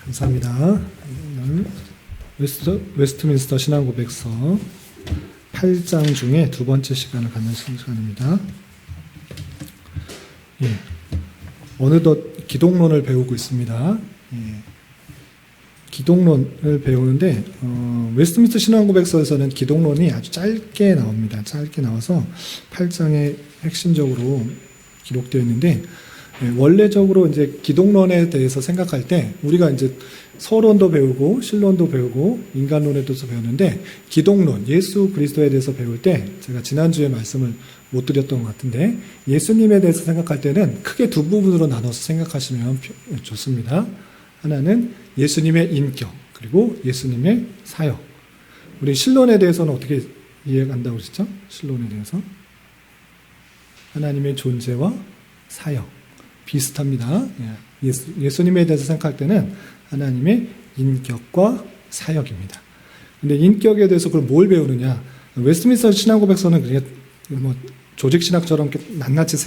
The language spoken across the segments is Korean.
감사합니다. 오늘 웨스트민스터 신앙고백서 8장 중에 두 번째 시간을 갖는 시간입니다. 어느덧 기독론을 배우고 있습니다. 기독론을 배우는데 웨스트민스터 신앙고백서에서는 기독론이 아주 짧게 나옵니다. 짧게 나와서 8장에 핵심적으로 기록되어 있는데, 원래적으로 이제 기독론에 대해서 생각할 때 우리가 이제 서론도 배우고 신론도 배우고 인간론에 대해서 배우는데, 기독론, 예수 그리스도에 대해서 배울 때 제가 지난주에 말씀을 못 드렸던 것 같은데, 예수님에 대해서 생각할 때는 크게 두 부분으로 나눠서 생각하시면 좋습니다. 하나는 예수님의 인격, 그리고 예수님의 사역. 우리 신론에 대해서는 어떻게 이해한다고 그랬죠? 신론에 대해서 하나님의 존재와 사역 비슷합니다. 예수님에 대해서 생각할 때는 하나님의 인격과 사역입니다. 근데 인격에 대해서 그걸 뭘 배우느냐? 웨스트민스터 신앙고백서는 그게 뭐 조직신학처럼 낱낱이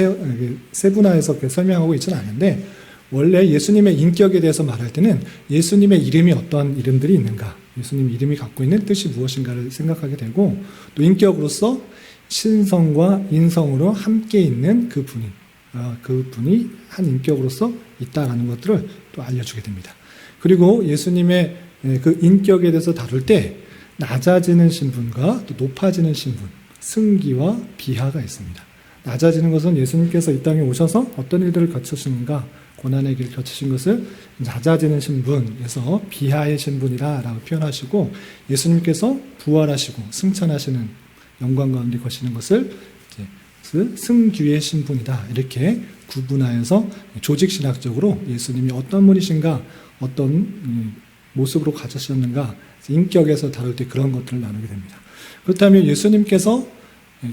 세분화해서 설명하고 있지는 않은데, 원래 예수님의 인격에 대해서 말할 때는 예수님의 이름이 어떤 이름들이 있는가, 예수님 이름이 갖고 있는 뜻이 무엇인가를 생각하게 되고, 또 인격으로서 신성과 인성으로 함께 있는 그분이 한 인격으로서 있다라는 것들을 또 알려주게 됩니다. 그리고 예수님의 그 인격에 대해서 다룰 때 낮아지는 신분과 또 높아지는 신분, 승기와 비하가 있습니다. 낮아지는 것은 예수님께서 이 땅에 오셔서 어떤 일들을 거치시는가, 고난의 길을 거치신 것을 낮아지는 신분에서 비하의 신분이라고 표현하시고, 예수님께서 부활하시고 승천하시는 영광 가운데 거시는 것을 승귀의 신분이다, 이렇게 구분하여서 조직신학적으로 예수님이 어떤 분이신가, 어떤 모습으로 가르치셨는가, 인격에서 다룰 때 그런 것들을 나누게 됩니다. 그렇다면 예수님께서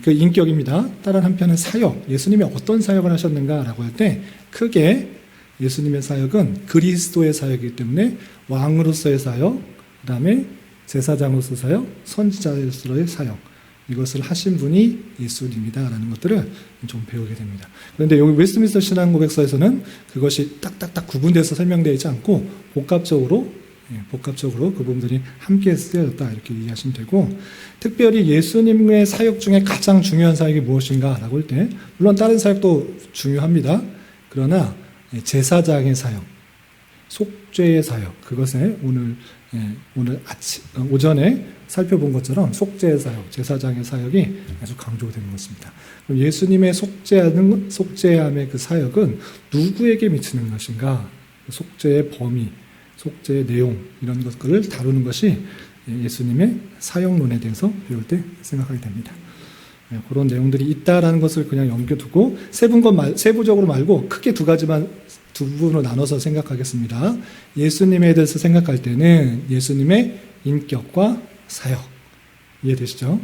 그 인격입니다. 다른 한편은 사역, 예수님이 어떤 사역을 하셨는가라고 할 때, 크게 예수님의 사역은 그리스도의 사역이기 때문에 왕으로서의 사역, 그 다음에 제사장으로서의 사역, 선지자로서의 사역, 이것을 하신 분이 예수님이다라는 것들을 좀 배우게 됩니다. 그런데 여기 웨스트민스터 신앙고백서에서는 그것이 딱딱딱 구분돼서 설명되어 있지 않고 복합적으로 그 부분들이 함께 쓰여졌다, 이렇게 이해하시면 되고, 특별히 예수님의 사역 중에 가장 중요한 사역이 무엇인가라고 할 때, 물론 다른 사역도 중요합니다. 그러나 제사장의 사역, 속죄의 사역, 그것에 오늘 오전에 살펴본 것처럼 속죄의 사역, 제사장의 사역이 아주 강조되는 것입니다. 그럼 예수님의 속죄함의 그 사역은 누구에게 미치는 것인가? 속죄의 범위, 속죄의 내용, 이런 것들을 다루는 것이 예수님의 사역론에 대해서 배울 때 생각하게 됩니다. 그런 내용들이 있다라는 것을 그냥 넘겨두고 세부적으로 말고 크게 두 부분으로 나눠서 생각하겠습니다. 예수님에 대해서 생각할 때는 예수님의 인격과 사역, 이해되시죠?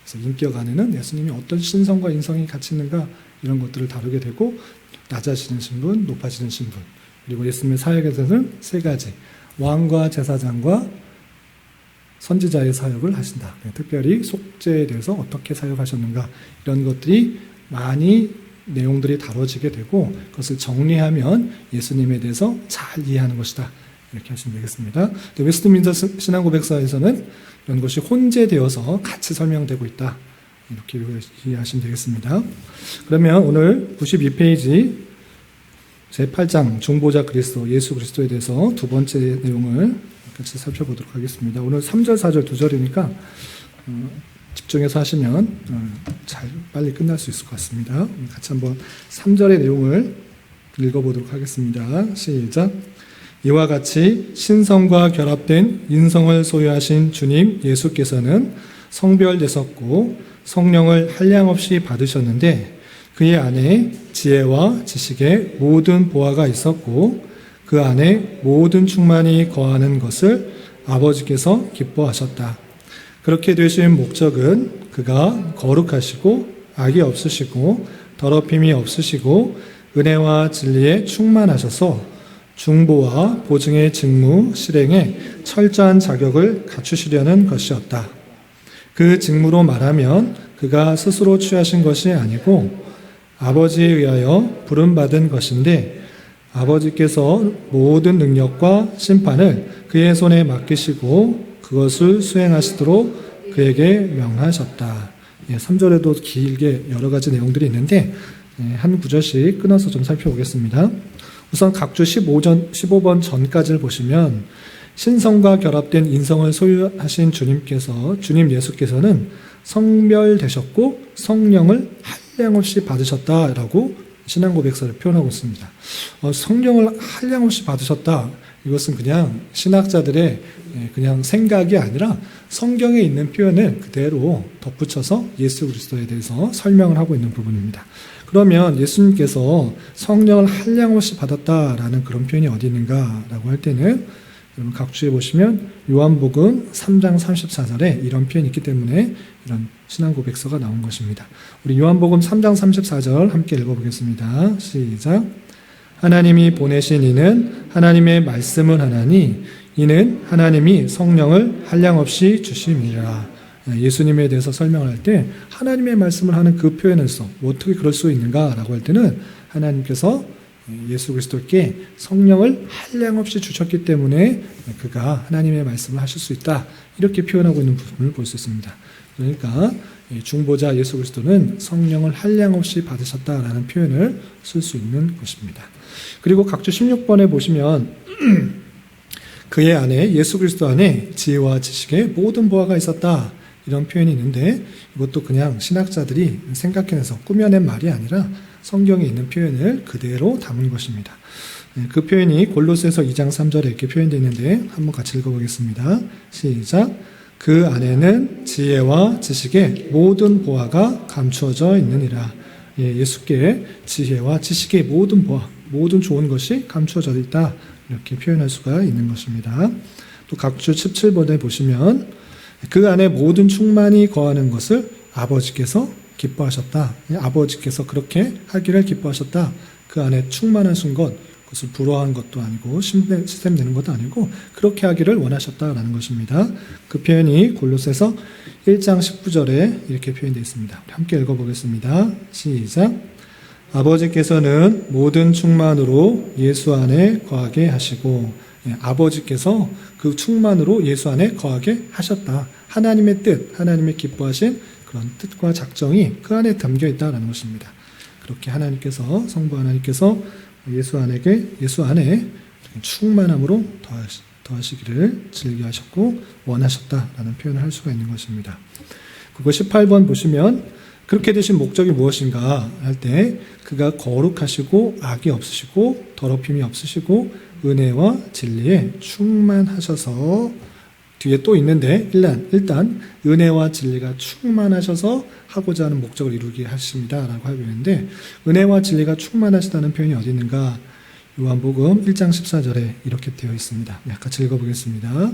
그래서 인격 안에는 예수님이 어떤 신성과 인성이 같이 있는가, 이런 것들을 다루게 되고, 낮아지는 신분, 높아지는 신분, 그리고 예수님의 사역에 대해서는 세 가지, 왕과 제사장과 선지자의 사역을 하신다. 특별히 속죄에 대해서 어떻게 사역하셨는가, 이런 것들이 많이 내용들이 다뤄지게 되고, 그것을 정리하면 예수님에 대해서 잘 이해하는 것이다, 이렇게 하시면 되겠습니다. 웨스트민스터 신앙고백서에서는 이런 것이 혼재되어서 같이 설명되고 있다, 이렇게 이해하시면 되겠습니다. 그러면 오늘 92페이지 제8장 중보자 그리스도, 예수 그리스도에 대해서 두 번째 내용을 같이 살펴보도록 하겠습니다. 오늘 3절, 4절 두 절이니까 집중해서 하시면 빨리 끝날 수 있을 것 같습니다. 같이 한번 3절의 내용을 읽어보도록 하겠습니다. 시작. 이와 같이 신성과 결합된 인성을 소유하신 주님 예수께서는 성별되셨고 성령을 한량없이 받으셨는데, 그의 안에 지혜와 지식의 모든 보화가 있었고, 그 안에 모든 충만이 거하는 것을 아버지께서 기뻐하셨다. 그렇게 되신 목적은 그가 거룩하시고 악이 없으시고 더럽힘이 없으시고 은혜와 진리에 충만하셔서 중보와 보증의 직무 실행에 철저한 자격을 갖추시려는 것이었다. 그 직무로 말하면 그가 스스로 취하신 것이 아니고 아버지에 의하여 부름받은 것인데, 아버지께서 모든 능력과 심판을 그의 손에 맡기시고 그것을 수행하시도록 그에게 명하셨다. 3절에도 길게 여러 가지 내용들이 있는데 한 구절씩 끊어서 좀 살펴보겠습니다. 우선 각주 15번 전까지를 보시면 신성과 결합된 인성을 소유하신 주님 예수께서는 성별되셨고 성령을 한량없이 받으셨다라고 신앙고백서를 표현하고 있습니다. 성령을 한량없이 받으셨다. 이것은 그냥 신학자들의 그냥 생각이 아니라 성경에 있는 표현을 그대로 덧붙여서 예수 그리스도에 대해서 설명을 하고 있는 부분입니다. 그러면 예수님께서 성령을 한량없이 받았다라는 그런 표현이 어디 있는가라고 할 때는 여러분 각주에 보시면 요한복음 3장 34절에 이런 표현이 있기 때문에 이런 신앙고백서가 나온 것입니다. 우리 요한복음 3장 34절 함께 읽어보겠습니다. 시작. 하나님이 보내신 이는 하나님의 말씀을 하나니 이는 하나님이 성령을 한량없이 주심이라. 예수님에 대해서 설명을 할 때 하나님의 말씀을 하는 그 표현에서 어떻게 그럴 수 있는가라고 할 때는 하나님께서 예수 그리스도께 성령을 한량없이 주셨기 때문에 그가 하나님의 말씀을 하실 수 있다. 이렇게 표현하고 있는 부분을 볼 수 있습니다. 그러니까 중보자 예수 그리스도는 성령을 한량없이 받으셨다라는 표현을 쓸 수 있는 것입니다. 그리고 각주 16번에 보시면 그의 안에 예수 그리스도 안에 지혜와 지식의 모든 보화가 있었다. 이런 표현이 있는데 이것도 그냥 신학자들이 생각해내서 꾸며낸 말이 아니라 성경에 있는 표현을 그대로 담은 것입니다. 그 표현이 골로새서 2장 3절에 이렇게 표현되어 있는데 한번 같이 읽어보겠습니다. 시작. 그 안에는 지혜와 지식의 모든 보화가 감추어져 있느니라. 예수께 지혜와 지식의 모든 보화, 모든 좋은 것이 감추어져 있다. 이렇게 표현할 수가 있는 것입니다. 또 각주 17번에 보시면 그 안에 모든 충만이 거하는 것을 아버지께서 기뻐하셨다. 아버지께서 그렇게 하기를 기뻐하셨다. 그 안에 충만하신 것, 그것을 부러워한 것도 아니고 시샘내는 것도 아니고 그렇게 하기를 원하셨다라는 것입니다. 그 표현이 골로새서 1장 19절에 이렇게 표현되어 있습니다. 함께 읽어보겠습니다. 시작. 아버지께서는 모든 충만으로 예수 안에 거하게 하시고 아버지께서 그 충만으로 예수 안에 거하게 하셨다. 하나님의 뜻, 하나님의 기뻐하신 그런 뜻과 작정이 그 안에 담겨 있다는 것입니다. 그렇게 하나님께서 성부 하나님께서 예수 안에 충만함으로 더하시기를 즐겨하셨고 원하셨다라는 표현을 할 수가 있는 것입니다. 그리고 18번 보시면 그렇게 되신 목적이 무엇인가 할 때 그가 거룩하시고 악이 없으시고 더럽힘이 없으시고 은혜와 진리에 충만하셔서 뒤에 또 있는데 일단 은혜와 진리가 충만하셔서 하고자 하는 목적을 이루게 하십니다 라고 하고 있는데 은혜와 진리가 충만하시다는 표현이 어디 있는가? 요한복음 1장 14절에 이렇게 되어 있습니다. 같이 읽어보겠습니다.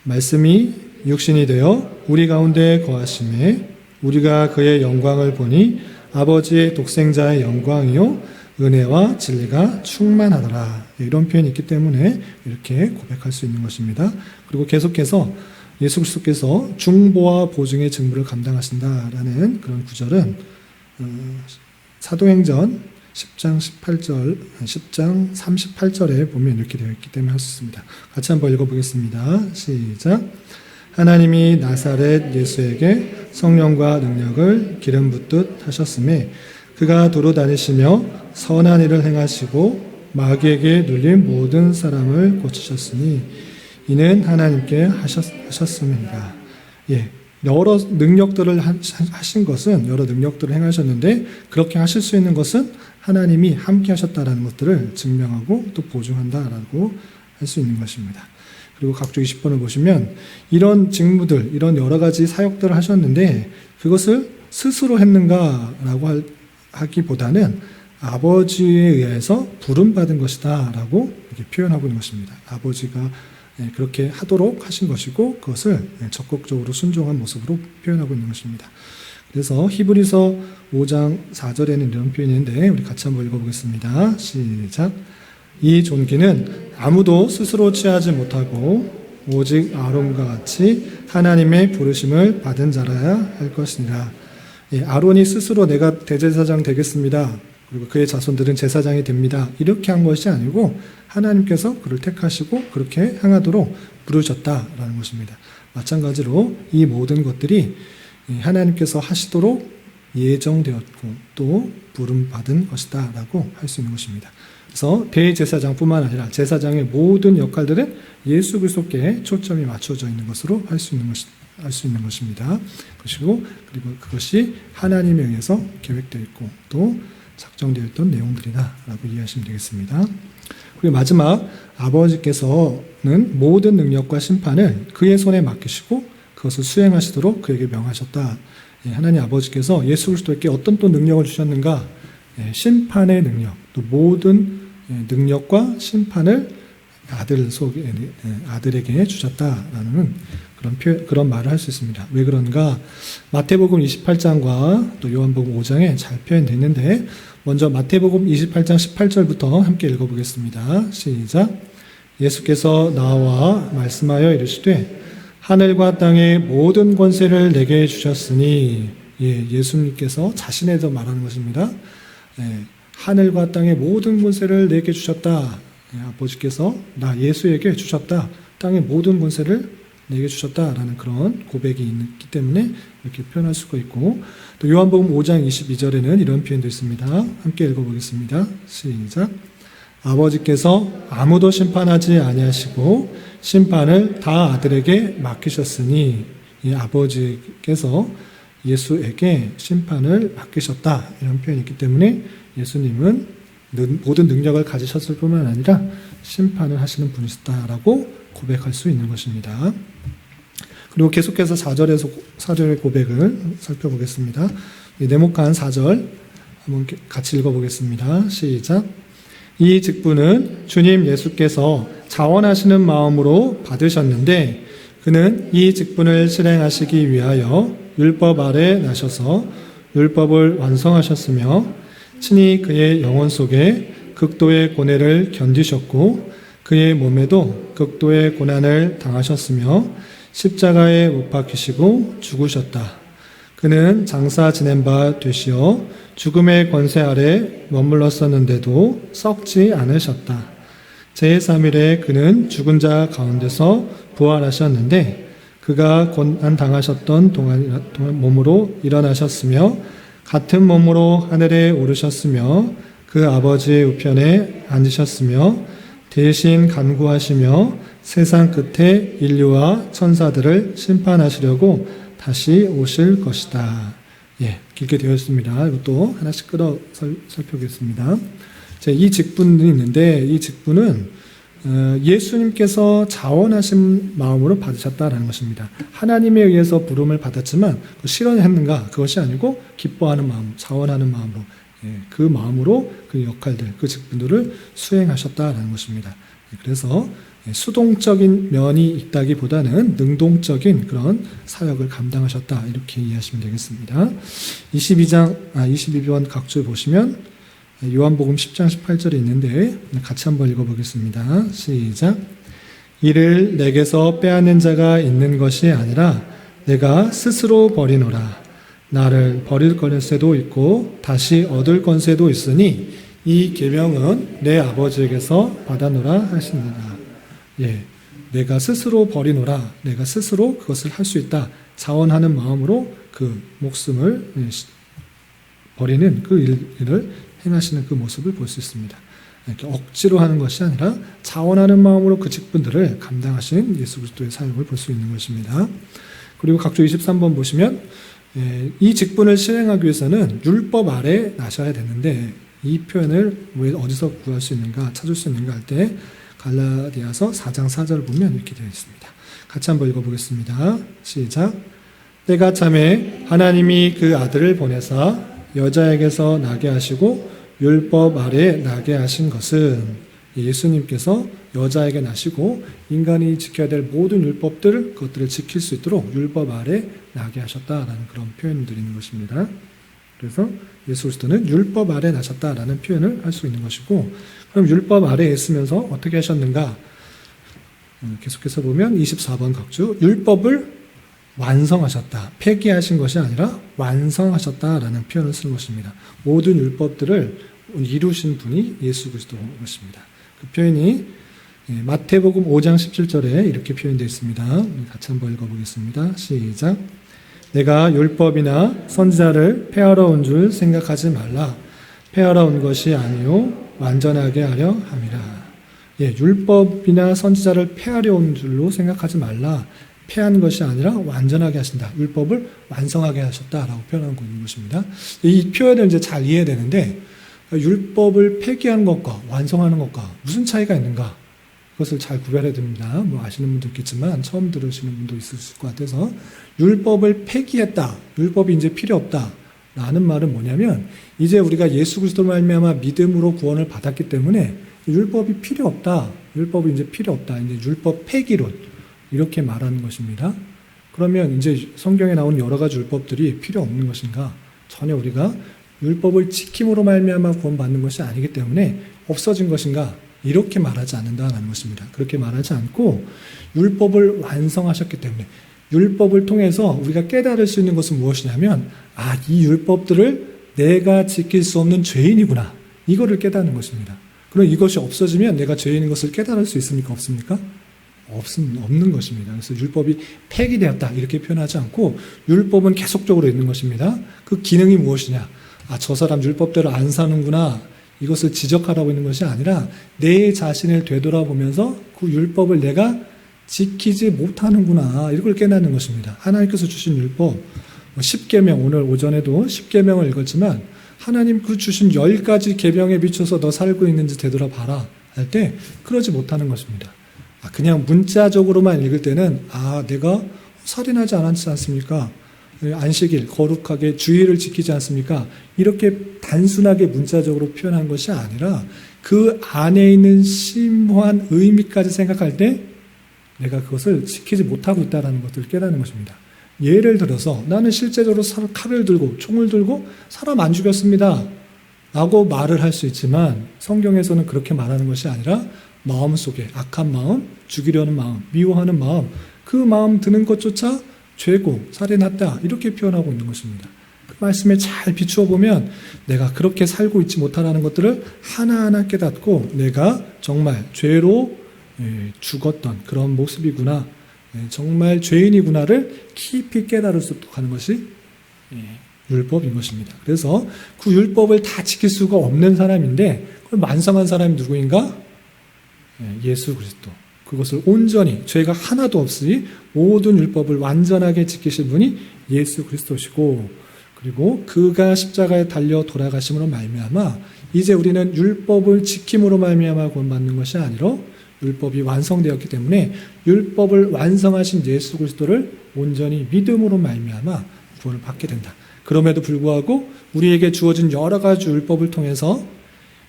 말씀이 육신이 되어 우리 가운데 거하심에 우리가 그의 영광을 보니 아버지의 독생자의 영광이요 은혜와 진리가 충만하더라. 이런 표현이 있기 때문에 이렇게 고백할 수 있는 것입니다. 그리고 계속해서 예수 그리스도께서 중보와 보증의 직무를 감당하신다라는 그런 구절은 사도행전 10장 38절에 보면 이렇게 되어 있기 때문에 할 수 있습니다. 같이 한번 읽어보겠습니다. 시작. 하나님이 나사렛 예수에게 성령과 능력을 기름 붓듯 하셨음에 그가 도로 다니시며 선한 일을 행하시고 마귀에게 눌린 모든 사람을 고치셨으니 이는 하나님께 하셨음이니라. 여러 능력들을 하신 것은 여러 능력들을 행하셨는데 그렇게 하실 수 있는 것은 하나님이 함께 하셨다라는 것들을 증명하고 또 보증한다라고 할 수 있는 것입니다. 그리고 각주 20번을 보시면 이런 직무들, 이런 여러 가지 사역들을 하셨는데 그것을 스스로 했는가라고 하기보다는 아버지에 의해서 부름받은 것이다 라고 이렇게 표현하고 있는 것입니다. 아버지가 그렇게 하도록 하신 것이고 그것을 적극적으로 순종한 모습으로 표현하고 있는 것입니다. 그래서 히브리서 5장 4절에는 이런 표현이 있는데 우리 같이 한번 읽어보겠습니다. 시작. 이 존귀는 아무도 스스로 취하지 못하고 오직 아론과 같이 하나님의 부르심을 받은 자라야 할 것이니라. 아론이 스스로 내가 대제사장 되겠습니다. 그리고 그의 자손들은 제사장이 됩니다. 이렇게 한 것이 아니고 하나님께서 그를 택하시고 그렇게 행하도록 부르셨다라는 것입니다. 마찬가지로 이 모든 것들이 하나님께서 하시도록 예정되었고 또 부름받은 것이다 라고 할 수 있는 것입니다. 그래서 대제사장뿐만 아니라 제사장의 모든 역할들은 예수 그리스도께 초점이 맞춰져 있는 것으로 할 수 있는 것입니다. 그리고 그것이 하나님에 의해서 계획되어 있고 또 작정되어 있던 내용들이다 라고 이해하시면 되겠습니다. 그리고 마지막, 아버지께서는 모든 능력과 심판을 그의 손에 맡기시고 그것을 수행하시도록 그에게 명하셨다. 하나님 아버지께서 예수 그리스도에게 어떤 또 능력을 주셨는가? 심판의 능력, 또 모든 능력과 심판을 아들에게 주셨다라는 그런 말을 할 수 있습니다. 왜 그런가? 마태복음 28장과 또 요한복음 5장에 잘 표현되어 있는데, 먼저 마태복음 28장 18절부터 함께 읽어보겠습니다. 시작. 예수께서 나와 말씀하여 이르시되 하늘과 땅의 모든 권세를 내게 주셨으니, 예수님께서 자신에 대해서 말하는 것입니다. 하늘과 땅의 모든 권세를 내게 주셨다. 아버지께서 나 예수에게 주셨다. 땅의 모든 권세를 내게 주셨다라는 그런 고백이 있기 때문에 이렇게 표현할 수가 있고, 또 요한복음 5장 22절에는 이런 표현도 있습니다. 함께 읽어보겠습니다. 시작. 아버지께서 아무도 심판하지 아니하시고 심판을 다 아들에게 맡기셨으니, 이 아버지께서 예수에게 심판을 맡기셨다 이런 표현이 있기 때문에 예수님은 모든 능력을 가지셨을 뿐만 아니라 심판을 하시는 분이시다라고 고백할 수 있는 것입니다. 그리고 계속해서 4절의 고백을 살펴보겠습니다. 네모칸 4절 한번 같이 읽어보겠습니다. 시작. 이 직분은 주님 예수께서 자원하시는 마음으로 받으셨는데 그는 이 직분을 실행하시기 위하여 율법 아래 나셔서 율법을 완성하셨으며 친히 그의 영혼 속에 극도의 고뇌를 견디셨고 그의 몸에도 극도의 고난을 당하셨으며 십자가에 못 박히시고 죽으셨다. 그는 장사 지낸 바 되시어 죽음의 권세 아래 머물렀었는데도 썩지 않으셨다. 제3일에 그는 죽은 자 가운데서 부활하셨는데 그가 고난 당하셨던 몸으로 일어나셨으며 같은 몸으로 하늘에 오르셨으며 그 아버지의 우편에 앉으셨으며 대신 간구하시며 세상 끝에 인류와 천사들을 심판하시려고 다시 오실 것이다. 길게 되어 있습니다. 이것도 하나씩 끌어 살펴보겠습니다. 이 직분이 있는데 이 직분은 예수님께서 자원하신 마음으로 받으셨다라는 것입니다. 하나님에 의해서 부름을 받았지만 실현했는가? 그것이 아니고 기뻐하는 마음, 자원하는 마음으로, 그 마음으로 그 역할들, 그 직분들을 수행하셨다라는 것입니다. 그래서 수동적인 면이 있다기보다는 능동적인 그런 사역을 감당하셨다 이렇게 이해하시면 되겠습니다. 22번 각줄 보시면 요한복음 10장 18절에 있는데 같이 한번 읽어보겠습니다. 시작. 이를 내게서 빼앗는 자가 있는 것이 아니라 내가 스스로 버리노라. 나를 버릴 권세도 있고 다시 얻을 권세도 있으니 이 계명은 내 아버지에게서 받아노라 하시니라. 내가 스스로 버리노라. 내가 스스로 그것을 할 수 있다. 자원하는 마음으로 그 목숨을 버리는 그 일을 행하시는 그 모습을 볼 수 있습니다. 이렇게 억지로 하는 것이 아니라 자원하는 마음으로 그 직분들을 감당하신 예수 그리스도의 사역을 볼 수 있는 것입니다. 그리고 각조 23번 보시면 이 직분을 실행하기 위해서는 율법 아래 나셔야 되는데 이 표현을 왜 어디서 구할 수 있는가, 찾을 수 있는가 할 때 갈라디아서 4장 4절을 보면 이렇게 되어 있습니다. 같이 한번 읽어보겠습니다. 시작. 때가 참에 하나님이 그 아들을 보내사 여자에게서 나게 하시고 율법 아래 나게 하신 것은 예수님께서 여자에게 나시고 인간이 지켜야 될 모든 율법들, 그것들을 지킬 수 있도록 율법 아래 나게 하셨다라는 그런 표현을 드리는 것입니다. 그래서 예수 그리스도는 율법 아래 나셨다라는 표현을 할 수 있는 것이고, 그럼 율법 아래에 있으면서 어떻게 하셨는가? 계속해서 보면 24번 각주, 율법을 완성하셨다. 폐기하신 것이 아니라 완성하셨다라는 표현을 쓴 것입니다. 모든 율법들을 이루신 분이 예수 그리스도인 것입니다. 그 표현이 마태복음 5장 17절에 이렇게 표현되어 있습니다. 같이 한번 읽어보겠습니다. 시작. 내가 율법이나 선지자를 폐하러 온 줄 생각하지 말라. 폐하러 온 것이 아니요 완전하게 하려 함이라. 율법이나 선지자를 폐하려 온 줄로 생각하지 말라. 폐한 것이 아니라 완전하게 하신다. 율법을 완성하게 하셨다라고 표현하고 있는 것입니다. 이 표현을 이제 잘 이해해야 되는데, 율법을 폐기하는 것과 완성하는 것과 무슨 차이가 있는가? 그것을 잘 구별해야 됩니다. 뭐 아시는 분도 있겠지만 처음 들으시는 분도 있을 것 같아서, 율법을 폐기했다. 율법이 이제 필요 없다. 라는 말은 뭐냐면, 이제 우리가 예수 그리스도로 말미암아 믿음으로 구원을 받았기 때문에 율법이 필요 없다. 율법이 이제 필요 없다. 이제 율법 폐기론. 이렇게 말하는 것입니다. 그러면 이제 성경에 나온 여러 가지 율법들이 필요 없는 것인가? 전혀 우리가 율법을 지킴으로 말미암아 구원받는 것이 아니기 때문에 없어진 것인가? 이렇게 말하지 않는다는 것입니다. 그렇게 말하지 않고 율법을 완성하셨기 때문에 율법을 통해서 우리가 깨달을 수 있는 것은 무엇이냐면, 이 율법들을 내가 지킬 수 없는 죄인이구나. 이거를 깨닫는 것입니다. 그럼 이것이 없어지면 내가 죄인인 것을 깨달을 수 있습니까? 없습니까? 없는 것입니다. 그래서 율법이 폐기되었다 이렇게 표현하지 않고 율법은 계속적으로 있는 것입니다. 그 기능이 무엇이냐? 저 사람 율법대로 안 사는구나. 이것을 지적하라고 있는 것이 아니라 내 자신을 되돌아보면서 그 율법을 내가 지키지 못하는구나. 이걸 깨닫는 것입니다. 하나님께서 주신 율법, 10계명, 오늘 오전에도 10계명을 읽었지만 하나님 그 주신 10가지 계명에 비춰서 너 살고 있는지 되돌아봐라 할 때 그러지 못하는 것입니다. 그냥 문자적으로만 읽을 때는 내가 살인하지 않았지 않습니까? 안식일, 거룩하게 주의를 지키지 않습니까? 이렇게 단순하게 문자적으로 표현한 것이 아니라 그 안에 있는 심오한 의미까지 생각할 때 내가 그것을 지키지 못하고 있다는 것을 깨닫는 것입니다. 예를 들어서 나는 실제적으로 칼을 들고 총을 들고 사람 안 죽였습니다 라고 말을 할 수 있지만 성경에서는 그렇게 말하는 것이 아니라 마음속에 악한 마음, 죽이려는 마음, 미워하는 마음, 그 마음 드는 것조차 죄고 살인했다 이렇게 표현하고 있는 것입니다. 그 말씀에 잘 비추어 보면 내가 그렇게 살고 있지 못하라는 것들을 하나하나 깨닫고 내가 정말 죄로 죽었던 그런 모습이구나, 정말 죄인이구나를 깊이 깨달을 수 있도록 하는 것이 율법인 것입니다. 그래서 그 율법을 다 지킬 수가 없는 사람인데 그걸 완성한 사람이 누구인가? 예수 그리스도. 그것을 온전히 죄가 하나도 없이 모든 율법을 완전하게 지키신 분이 예수 그리스도시고, 그리고 그가 십자가에 달려 돌아가심으로 말미암아 이제 우리는 율법을 지킴으로 말미암아 구원받는 것이 아니라 율법이 완성되었기 때문에 율법을 완성하신 예수 그리스도를 온전히 믿음으로 말미암아 구원을 받게 된다. 그럼에도 불구하고 우리에게 주어진 여러 가지 율법을 통해서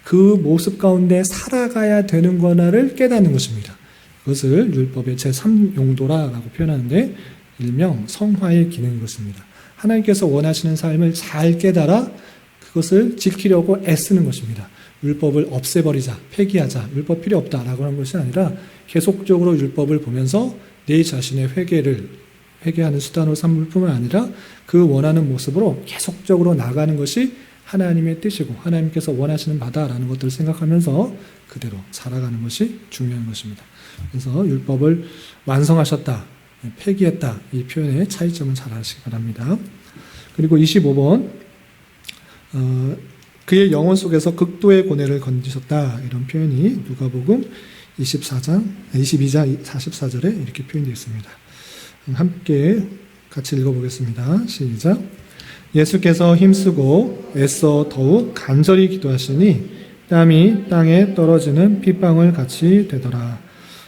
그 모습 가운데 살아가야 되는구나를 깨닫는 것입니다. 그것을 율법의 제3용도라고 표현하는데 일명 성화의 기능인 것입니다. 하나님께서 원하시는 삶을 잘 깨달아 그것을 지키려고 애쓰는 것입니다. 율법을 없애버리자, 폐기하자, 율법 필요 없다라고 하는 것이 아니라 계속적으로 율법을 보면서 내 자신의 회개하는 수단으로 삼을 뿐만 아니라 그 원하는 모습으로 계속적으로 나가는 것이 하나님의 뜻이고 하나님께서 원하시는 바다라는 것들을 생각하면서 그대로 살아가는 것이 중요한 것입니다. 그래서 율법을 완성하셨다, 폐기했다 이 표현의 차이점을 잘 아시기 바랍니다. 그리고 25번 그의 영혼 속에서 극도의 고뇌를 건지셨다 이런 표현이 누가복음 22장 44절에 이렇게 표현되어 있습니다. 함께 같이 읽어보겠습니다. 시작. 예수께서 힘쓰고 애써 더욱 간절히 기도하시니 땀이 땅에 떨어지는 핏방울 같이 되더라.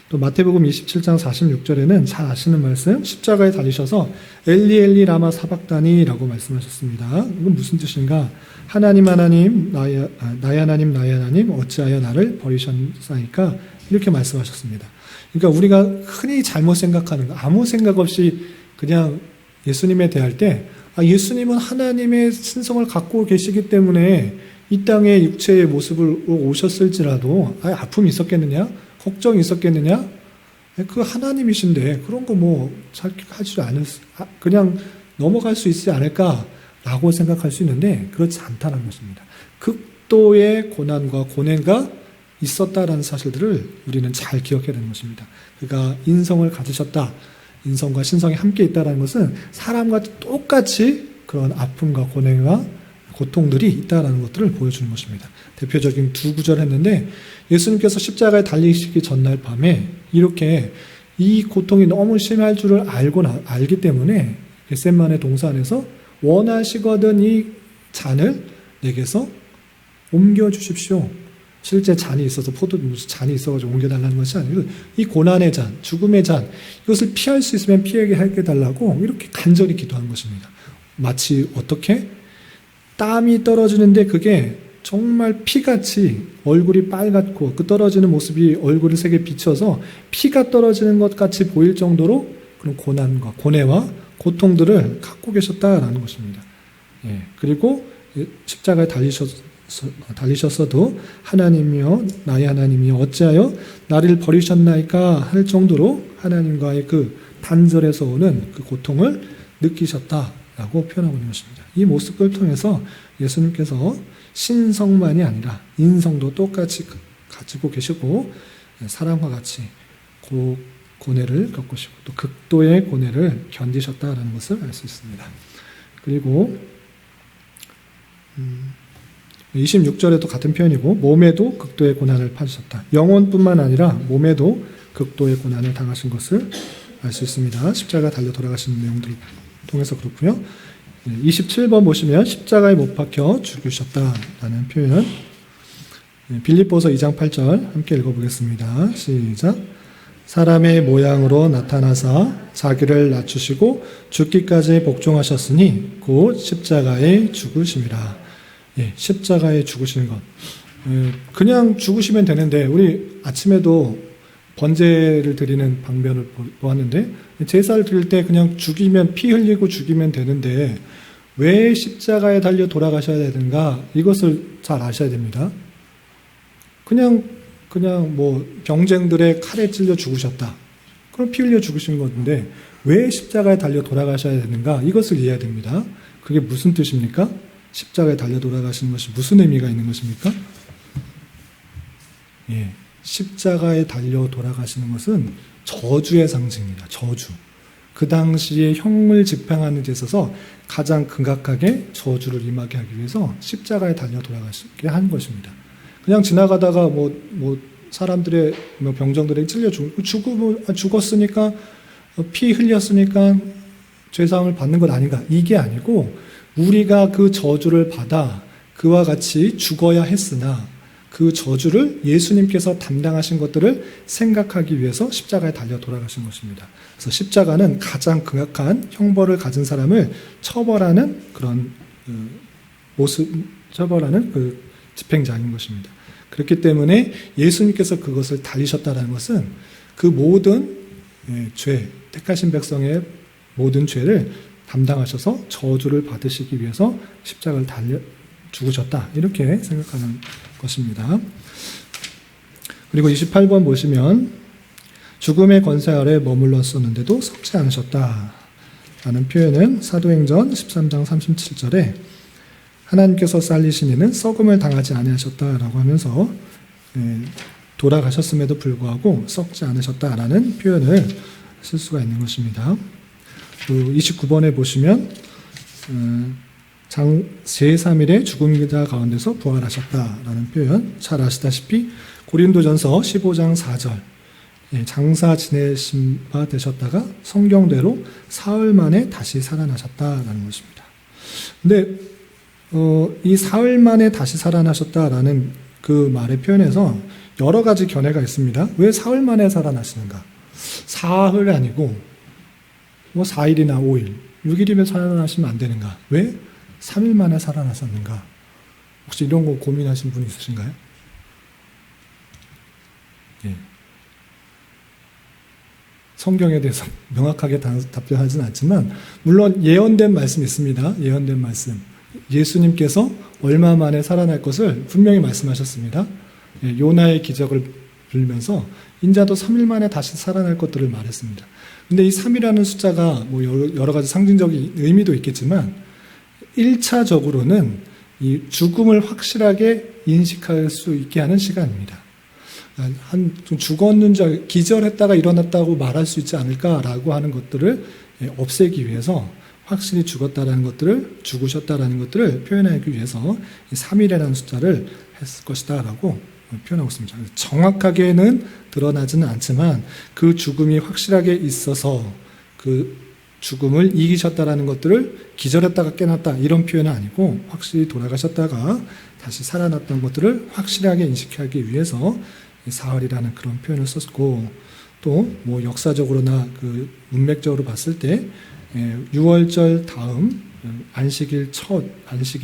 또 마태복음 27장 46절에는 잘 아시는 말씀, 십자가에 달리셔서 엘리 엘리 라마 사박다니라고 말씀하셨습니다. 이건 무슨 뜻인가? 하나님 하나님 나의 하나님 어찌하여 나를 버리셨사이까? 이렇게 말씀하셨습니다. 그러니까 우리가 흔히 잘못 생각하는 거, 아무 생각 없이 그냥 예수님에 대할 때 예수님은 하나님의 신성을 갖고 계시기 때문에 이 땅에 육체의 모습을 오셨을지라도 아픔이 있었겠느냐? 걱정이 있었겠느냐? 그 하나님이신데 그런 거 뭐 하지 않을 그냥 넘어갈 수 있지 않을까라고 생각할 수 있는데 그렇지 않다는 것입니다. 극도의 고난과 고뇌가 있었다라는 사실들을 우리는 잘 기억해야 되는 것입니다. 그가 인성을 가지셨다. 인성과 신성이 함께 있다는 것은 사람과 똑같이 그런 아픔과 고뇌와 고통들이 있다는 것들을 보여주는 것입니다. 대표적인 두 구절 했는데 예수님께서 십자가에 달리시기 전날 밤에 이렇게 이 고통이 너무 심할 줄을 알기 때문에 겟세마네 동산에서 원하시거든 이 잔을 내게서 옮겨주십시오. 실제 잔이 있어서 무슨 잔이 있어가지고 옮겨달라는 것이 아니고 이 고난의 잔, 죽음의 잔 이것을 피할 수 있으면 피하게 해달라고 이렇게 간절히 기도한 것입니다. 마치 어떻게? 땀이 떨어지는데 그게 정말 피같이 얼굴이 빨갛고 그 떨어지는 모습이 얼굴을 세게 비춰서 피가 떨어지는 것 같이 보일 정도로 그런 고난과 고뇌와 고통들을 갖고 계셨다라는 것입니다. 예, 그리고 십자가에 달리셨어도 하나님이여 나의 하나님이여 어찌하여 나를 버리셨나이까 할 정도로 하나님과의 그 단절에서 오는 그 고통을 느끼셨다라고 표현하고 있는 것입니다. 이 모습을 통해서 예수님께서 신성만이 아니라 인성도 똑같이 가지고 계시고 사람과 같이 고뇌를 겪으시고 또 극도의 고뇌를 견디셨다라는 것을 알 수 있습니다. 그리고 26절에도 같은 표현이고 몸에도 극도의 고난을 받으셨다. 영혼뿐만 아니라 몸에도 극도의 고난을 당하신 것을 알 수 있습니다. 십자가 달려 돌아가시는 내용들을 통해서 그렇고요. 27번 보시면 십자가에 못 박혀 죽으셨다라는 표현. 빌립보서 2장 8절 함께 읽어보겠습니다. 시작. 사람의 모양으로 나타나사 자기를 낮추시고 죽기까지 복종하셨으니 곧 십자가에 죽으심이라. 예, 십자가에 죽으시는 것. 그냥 죽으시면 되는데 우리 아침에도 번제를 드리는 방면을 보았는데 제사를 드릴 때 그냥 죽이면 피 흘리고 죽이면 되는데 왜 십자가에 달려 돌아가셔야 되는가 이것을 잘 아셔야 됩니다. 그냥 뭐 병쟁들의 칼에 찔려 죽으셨다. 그럼 피 흘려 죽으신 건데 왜 십자가에 달려 돌아가셔야 되는가 이것을 이해해야 됩니다. 그게 무슨 뜻입니까? 십자가에 달려 돌아가시는 것이 무슨 의미가 있는 것입니까? 예, 십자가에 달려 돌아가시는 것은 저주의 상징입니다. 저주. 그 당시에 형을 집행하는 데 있어서 가장 극악하게 저주를 임하게 하기 위해서 십자가에 달려 돌아가시게 한 것입니다. 그냥 지나가다가 사람들의 병정들에게 찔려 죽었으니까 피 흘렸으니까 죄사함을 받는 것 아닌가? 이게 아니고 우리가 그 저주를 받아 그와 같이 죽어야 했으나 그 저주를 예수님께서 담당하신 것들을 생각하기 위해서 십자가에 달려 돌아가신 것입니다. 그래서 십자가는 가장 극악한 형벌을 가진 사람을 처벌하는 그런 처벌하는 그 집행자인 것입니다. 그렇기 때문에 예수님께서 그것을 달리셨다는 것은 그 모든 죄, 택하신 백성의 모든 죄를 담당하셔서 저주를 받으시기 위해서 십자가를 달려 죽으셨다. 이렇게 생각하는 것입니다. 그리고 28번 보시면 죽음의 권세 아래 머물렀었는데도 썩지 않으셨다. 라는 표현은 사도행전 13장 37절에 하나님께서 살리신 이는 썩음을 당하지 아니하셨다라고 하면서 돌아가셨음에도 불구하고 썩지 않으셨다라는 표현을 쓸 수가 있는 것입니다. 29번에 보시면 제3일에 죽은 자 가운데서 부활하셨다라는 표현 잘 아시다시피 고린도전서 15장 4절 장사 지내신 바 되셨다가 성경대로 사흘 만에 다시 살아나셨다라는 것입니다. 근데 이 사흘 만에 다시 살아나셨다라는 그 말의 표현에서 여러 가지 견해가 있습니다. 왜 사흘 만에 살아나시는가? 사흘 아니고 4일이나 5일, 6일이면 살아나시면 안 되는가? 왜 3일 만에 살아나셨는가? 혹시 이런 거 고민하신 분 있으신가요? 예. 성경에 대해서 명확하게 답변하지는 않지만 물론 예언된 말씀이 있습니다. 예언된 말씀. 예수님께서 얼마 만에 살아날 것을 분명히 말씀하셨습니다. 예, 요나의 기적을 빌면서 인자도 3일 만에 다시 살아날 것들을 말했습니다. 근데 이 3이라는 숫자가 여러 가지 상징적인 의미도 있겠지만 1차적으로는 이 죽음을 확실하게 인식할 수 있게 하는 시간입니다. 좀 죽었는지 기절했다가 일어났다고 말할 수 있지 않을까라고 하는 것들을 없애기 위해서 확실히 죽었다라는 것들을 죽으셨다라는 것들을 표현하기 위해서 3일이라는 숫자를 했을 것이다라고 표현하고 있습니다. 정확하게는 드러나지는 않지만 그 죽음이 확실하게 있어서 그 죽음을 이기셨다라는 것들을 기절했다가 깨났다 이런 표현은 아니고 확실히 돌아가셨다가 다시 살아났던 것들을 확실하게 인식하기 위해서 사흘이라는 그런 표현을 썼고, 또 뭐 역사적으로나 그 문맥적으로 봤을 때 6월절 다음 안식일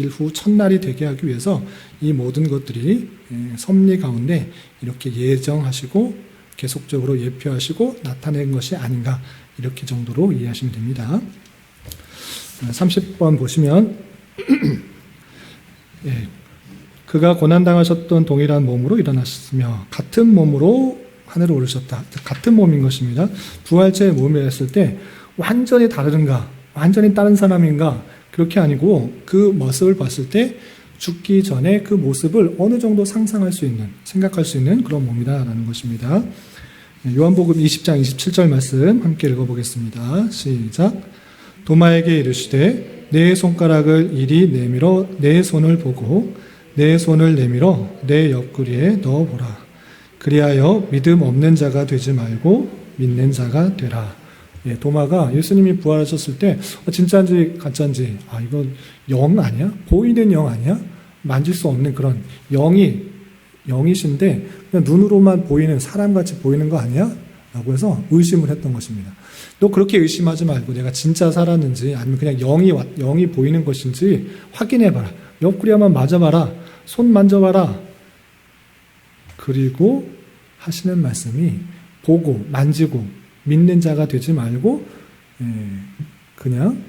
후 첫날이 되게 하기 위해서 이 모든 것들이 섭리 가운데 이렇게 예정하시고 계속적으로 예표하시고 나타낸 것이 아닌가, 이렇게 정도로 이해하시면 됩니다. 30번 보시면 그가 고난당하셨던 동일한 몸으로 일어나셨으며 같은 몸으로 하늘을 오르셨다. 같은 몸인 것입니다. 부활체의 몸이라 했을 때 완전히 다른가, 완전히 다른 사람인가, 그렇게 아니고 그 모습을 봤을 때 죽기 전에 그 모습을 어느 정도 상상할 수 있는, 생각할 수 있는 그런 몸이다라는 것입니다. 요한복음 20장 27절 말씀 함께 읽어보겠습니다. 시작. 도마에게 이르시되 내 손가락을 이리 내밀어 내 손을 보고 내 손을 내밀어 내 옆구리에 넣어보라. 그리하여 믿음 없는 자가 되지 말고 믿는 자가 되라. 도마가 예수님이 부활하셨을 때 진짜인지 가짜인지, 이거 영 아니야? 보이는 영 아니야? 만질 수 없는 그런 영이신데 그냥 눈으로만 보이는, 사람같이 보이는 거 아니야? 라고 해서 의심을 했던 것입니다. 너 그렇게 의심하지 말고 내가 진짜 살았는지 아니면 그냥 영이 보이는 것인지 확인해봐라. 옆구리 한번 맞아봐라. 손 만져봐라. 그리고 하시는 말씀이 보고 만지고 믿는 자가 되지 말고 그냥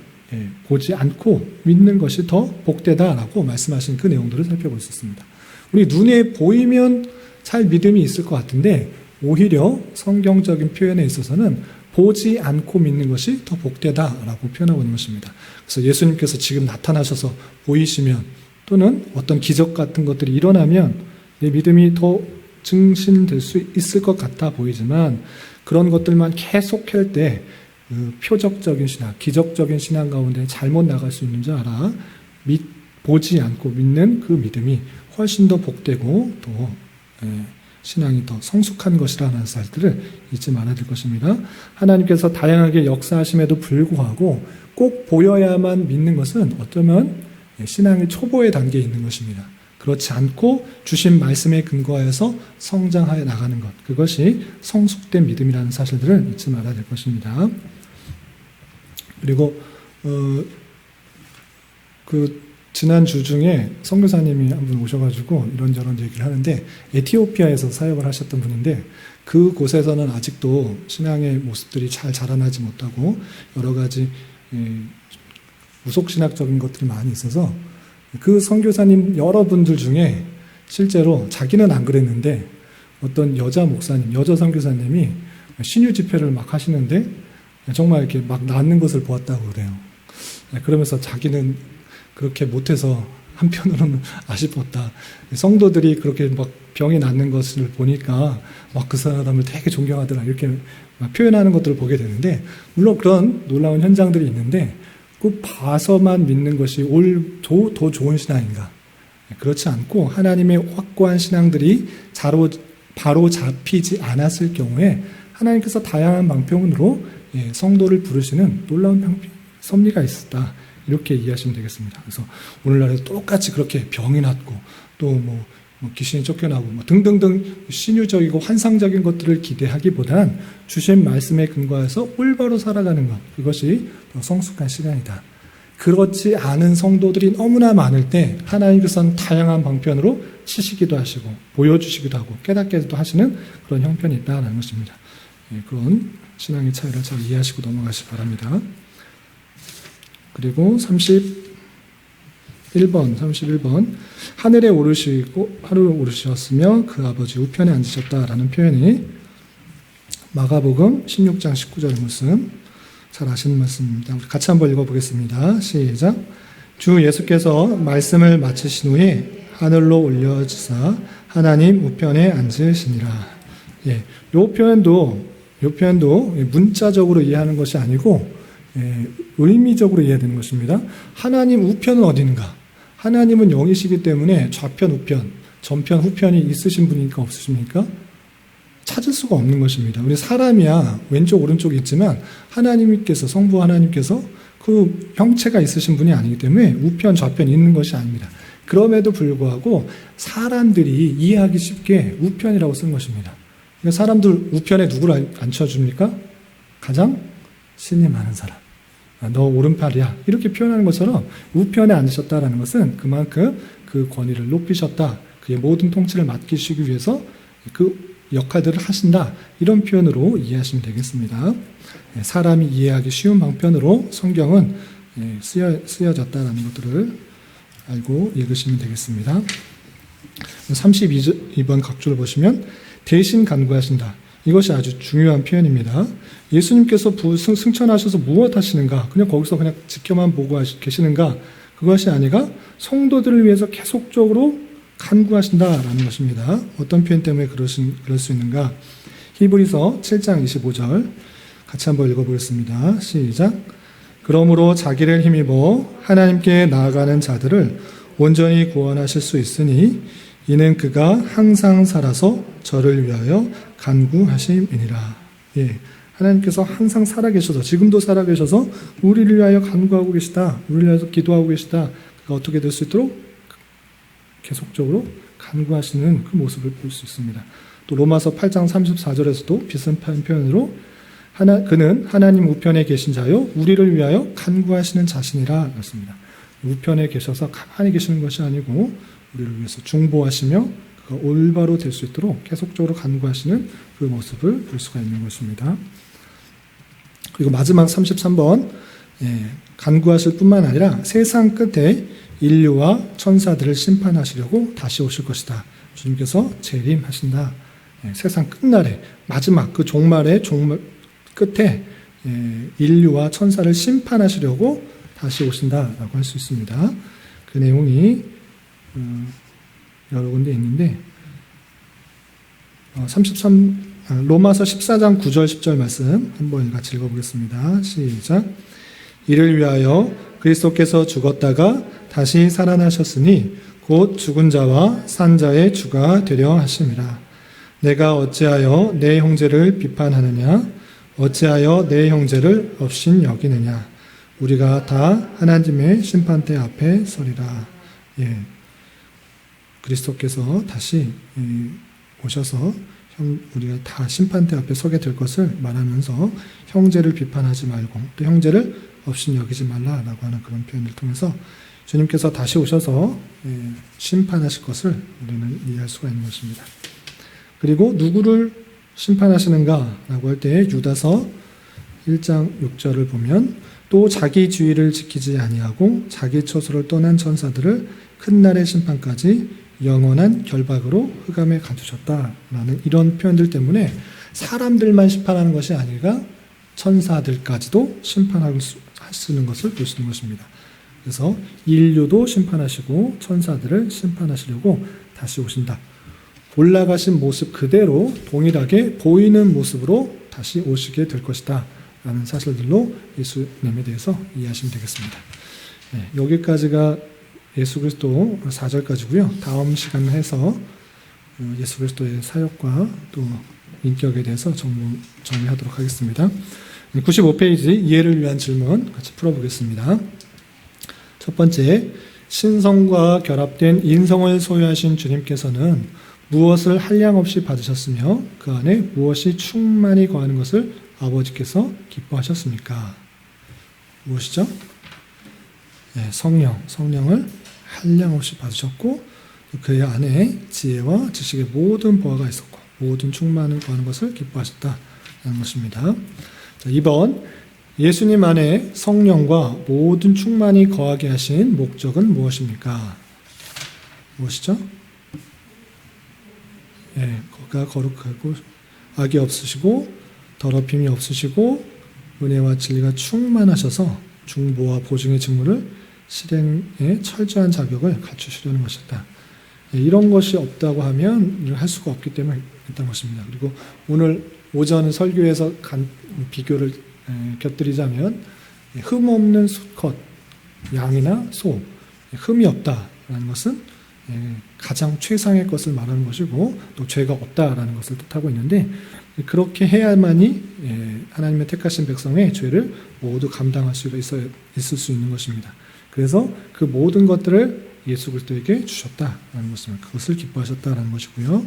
보지 않고 믿는 것이 더 복되다라고 말씀하신 그 내용들을 살펴볼 수 있습니다. 우리 눈에 보이면 잘 믿음이 있을 것 같은데 오히려 성경적인 표현에 있어서는 보지 않고 믿는 것이 더 복되다라고 표현하고 있는 것입니다. 그래서 예수님께서 지금 나타나셔서 보이시면 또는 어떤 기적 같은 것들이 일어나면 내 믿음이 더 증신될 수 있을 것 같아 보이지만 그런 것들만 계속 할 때 표적적인 신앙, 기적적인 신앙 가운데 잘못 나갈 수 있는 줄 알아 보지 않고 믿는 그 믿음이 훨씬 더 복되고 또 신앙이 더 성숙한 것이라는 사실들을 잊지 말아야 될 것입니다. 하나님께서 다양하게 역사하심에도 불구하고 꼭 보여야만 믿는 것은 어쩌면 신앙의 초보의 단계에 있는 것입니다. 그렇지 않고 주신 말씀에 근거하여서 성장하여 나가는 것, 그것이 성숙된 믿음이라는 사실들을 잊지 말아야 될 것입니다. 그리고 지난 주 중에 선교사님이 한 분 오셔가지고 이런저런 얘기를 하는데 에티오피아에서 사역을 하셨던 분인데 그곳에서는 아직도 신앙의 모습들이 잘 자라나지 못하고 여러 가지 무속신학적인 것들이 많이 있어서 그 선교사님 여러분들 중에 실제로 자기는 안 그랬는데 어떤 여자 목사님, 여자 선교사님이 신유 집회를 막 하시는데 정말 이렇게 막 낫는 것을 보았다고 그래요. 그러면서 자기는 그렇게 못해서 한편으로는 아쉽었다. 성도들이 그렇게 막 병이 낫는 것을 보니까 막 그 사람을 되게 존경하더라. 이렇게 막 표현하는 것들을 보게 되는데 물론 그런 놀라운 현장들이 있는데 그 봐서만 믿는 것이 더 좋은 신앙인가? 그렇지 않고 하나님의 확고한 신앙들이 바로 잡히지 않았을 경우에 하나님께서 다양한 방편으로 성도를 부르시는 놀라운 섭리가 있었다. 이렇게 이해하시면 되겠습니다. 그래서 오늘날에도 똑같이 그렇게 병이 낫고 또 뭐 귀신이 쫓겨나고 뭐 등등등 신유적이고 환상적인 것들을 기대하기보단 주신 말씀에 근거해서 올바로 살아가는 것, 그것이 더 성숙한 시간이다. 그렇지 않은 성도들이 너무나 많을 때 하나님께서는 다양한 방편으로 치시기도 하시고 보여주시기도 하고 깨닫게도 하시는 그런 형편이 있다는 것입니다. 그런 신앙의 차이를 잘 이해하시고 넘어가시기 바랍니다. 그리고 31번 하늘에 오르셨으며 그 아버지 우편에 앉으셨다라는 표현이 마가복음 16장 19절 말씀, 잘 아시는 말씀입니다. 우리 같이 한번 읽어보겠습니다. 시작. 주 예수께서 말씀을 마치신 후에 하늘로 올려지사 하나님 우편에 앉으시니라. 요 표현도 문자적으로 이해하는 것이 아니고 의미적으로 이해되는 것입니다. 하나님 우편은 어딘가? 하나님은 영이시기 때문에 좌편, 우편, 전편, 후편이 있으신 분이니까 없으십니까? 찾을 수가 없는 것입니다. 우리 사람이야 왼쪽, 오른쪽이 있지만 하나님께서, 성부 하나님께서 그 형체가 있으신 분이 아니기 때문에 우편, 좌편이 있는 것이 아닙니다. 그럼에도 불구하고 사람들이 이해하기 쉽게 우편이라고 쓴 것입니다. 그러니까 사람들 우편에 누구를 앉혀줍니까? 가장 신이 많은 사람. 너 오른팔이야. 이렇게 표현하는 것처럼 우편에 앉으셨다라는 것은 그만큼 그 권위를 높이셨다. 그의 모든 통치를 맡기시기 위해서 그 역할들을 하신다. 이런 표현으로 이해하시면 되겠습니다. 사람이 이해하기 쉬운 방편으로 성경은 쓰여졌다는 것들을 알고 읽으시면 되겠습니다. 32번 각주를 보시면 대신 간구하신다. 이것이 아주 중요한 표현입니다. 예수님께서 승천하셔서 무엇 하시는가? 그냥 거기서 그냥 지켜만 보고 계시는가? 그것이 아니라 성도들을 위해서 계속적으로 간구하신다라는 것입니다. 어떤 표현 때문에 그럴 수 있는가? 히브리서 7장 25절 같이 한번 읽어보겠습니다. 시작. 그러므로 자기를 힘입어 하나님께 나아가는 자들을 온전히 구원하실 수 있으니 이는 그가 항상 살아서 저를 위하여 간구하심이니라. 하나님께서 항상 살아계셔서, 지금도 살아계셔서 우리를 위하여 간구하고 계시다. 우리를 위해서 기도하고 계시다. 그가 어떻게 될 수 있도록 계속적으로 간구하시는 그 모습을 볼 수 있습니다. 또 로마서 8장 34절에서도 비슷한 표현으로 그는 하나님 우편에 계신 자요 우리를 위하여 간구하시는 자신이라 했습니다. 우편에 계셔서 가만히 계시는 것이 아니고 우리를 위해서 중보하시며 그가 올바로 될 수 있도록 계속적으로 간구하시는 그 모습을 볼 수가 있는 것입니다. 그리고 마지막 33번 간구하실 뿐만 아니라 세상 끝에 인류와 천사들을 심판하시려고 다시 오실 것이다. 주님께서 재림하신다. 세상 끝날에 마지막 그 종말의 끝에 인류와 천사를 심판하시려고 다시 오신다라고 할 수 있습니다. 그 내용이 여러 군데 있는데 로마서 14장 9절 10절 말씀 한번 같이 읽어보겠습니다. 시작. 이를 위하여 그리스도께서 죽었다가 다시 살아나셨으니 곧 죽은 자와 산 자의 주가 되려 하심이라. 내가 어찌하여 내 형제를 비판하느냐? 어찌하여 내 형제를 업신 여기느냐? 우리가 다 하나님의 심판대 앞에 서리라. 그리스도께서 다시 오셔서 우리가 다 심판대 앞에 서게 될 것을 말하면서 형제를 비판하지 말고 또 형제를 업신 여기지 말라라고 하는 그런 표현을 통해서 주님께서 다시 오셔서 심판하실 것을 우리는 이해할 수가 있는 것입니다. 그리고 누구를 심판하시는가라고 할 때 유다서 1장 6절을 보면 또 자기 주의를 지키지 아니하고 자기 처소를 떠난 천사들을 큰 날의 심판까지 영원한 결박으로 흑암에 가두셨다라는 이런 표현들 때문에 사람들만 심판하는 것이 아니라 천사들까지도 심판하시는 것을 볼 수 있는 것입니다. 그래서 인류도 심판하시고 천사들을 심판하시려고 다시 오신다. 올라가신 모습 그대로 동일하게 보이는 모습으로 다시 오시게 될 것이다 라는 사실들로 예수님에 대해서 이해하시면 되겠습니다. 여기까지가 예수 그리스도 4절까지고요. 다음 시간에 해서 예수 그리스도의 사역과 또 인격에 대해서 정리하도록 하겠습니다. 95페이지 이해를 위한 질문 같이 풀어보겠습니다. 첫 번째, 신성과 결합된 인성을 소유하신 주님께서는 무엇을 한량없이 받으셨으며 그 안에 무엇이 충만히 거하는 것을 아버지께서 기뻐하셨습니까? 무엇이죠? 성령을 한량없이 받으셨고 그 안에 지혜와 지식의 모든 보화가 있었고 모든 충만을 거하는 것을 기뻐하셨다는 것입니다. 자, 2번, 예수님 안에 성령과 모든 충만이 거하게 하신 목적은 무엇입니까? 무엇이죠? 그가 거룩하고 악이 없으시고 더럽힘이 없으시고 은혜와 진리가 충만하셔서 중보와 보증의 직무를 실행에 철저한 자격을 갖추시려는 것이다. 이런 것이 없다고 하면 할 수가 없기 때문에 했던 것입니다. 그리고 오늘 오전 설교에서 비교를 곁들이자면 흠 없는 수컷, 양이나 소, 흠이 없다라는 것은 가장 최상의 것을 말하는 것이고 또 죄가 없다라는 것을 뜻하고 있는데 그렇게 해야만이 하나님의 택하신 백성의 죄를 모두 감당할 수가 있을 수 있는 것입니다. 그래서 그 모든 것들을 예수 그리스도에게 주셨다라는 것입니다. 그것을 기뻐하셨다라는 것이고요.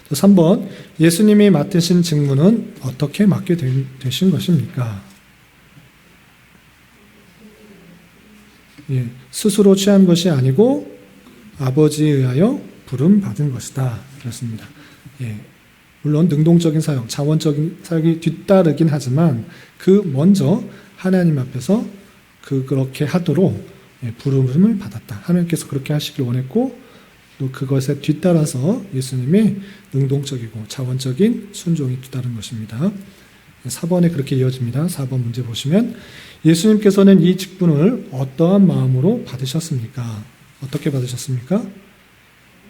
3번, 예수님이 맡으신 직무는 어떻게 맡게 되신 것입니까? 스스로 취한 것이 아니고 아버지에 의하여 부름받은 것이다. 그렇습니다. 물론 능동적인 사역, 자원적인 사역이 뒤따르긴 하지만 그 먼저 하나님 앞에서 그렇게 하도록 부름을 받았다. 하나님께서 그렇게 하시길 원했고 또 그것에 뒤따라서 예수님의 능동적이고 자원적인 순종이 뒤따른 것입니다. 4번에 그렇게 이어집니다. 4번 문제 보시면 예수님께서는 이 직분을 어떠한 마음으로 받으셨습니까? 어떻게 받으셨습니까?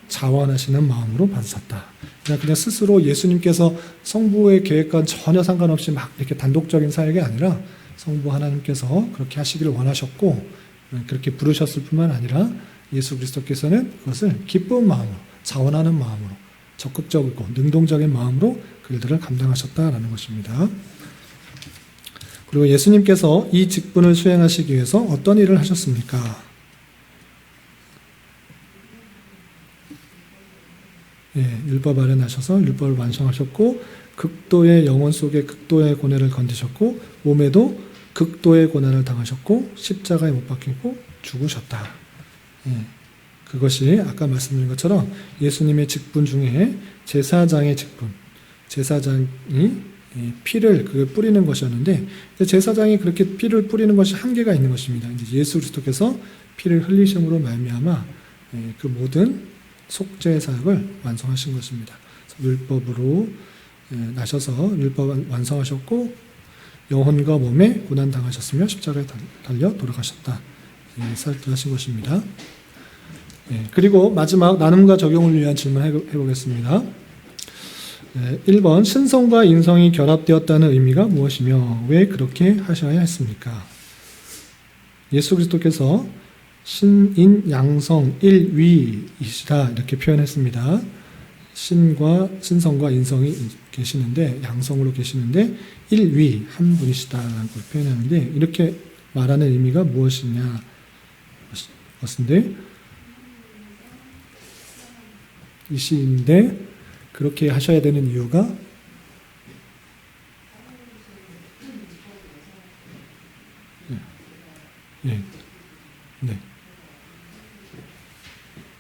자원하시는 마음으로 받으셨다. 그냥 스스로 예수님께서 성부의 계획과는 전혀 상관없이 막 이렇게 단독적인 사역이 아니라 성부 하나님께서 그렇게 하시기를 원하셨고 그렇게 부르셨을 뿐만 아니라 예수 그리스도께서는 그것을 기쁜 마음으로, 자원하는 마음으로, 적극적이고 능동적인 마음으로 그 일들을 감당하셨다라는 것입니다. 그리고 예수님께서 이 직분을 수행하시기 위해서 어떤 일을 하셨습니까? 율법 아래 나셔서 율법을 완성하셨고 극도의 영혼 속에 극도의 고뇌를 건디셨고 몸에도 극도의 고난을 당하셨고 십자가에 못 박히고 죽으셨다. 그것이 아까 말씀드린 것처럼 예수님의 직분 중에 제사장의 직분, 제사장이 피를 뿌리는 것이었는데 제사장이 그렇게 피를 뿌리는 것이 한계가 있는 것입니다. 이제 예수 그리스도께서 피를 흘리심으로 말미암아 그 모든 속죄 사역을 완성하신 것입니다. 율법으로 나셔서 율법 완성하셨고 영혼과 몸에 고난 당하셨으며 십자가에 달려 돌아가셨다. 하신 것입니다. 그리고 마지막 나눔과 적용을 위한 질문 해보겠습니다. 1번 신성과 인성이 결합되었다는 의미가 무엇이며 왜 그렇게 하셔야 했습니까? 예수 그리스도께서 신인 양성 일위이시다 이렇게 표현했습니다. 신성과 인성이 계시는데 양성으로 계시는데 일위 한 분이시다라고 표현하는데 이렇게 말하는 의미가 무엇이냐 것인데 이 시인데 그렇게 하셔야 되는 이유가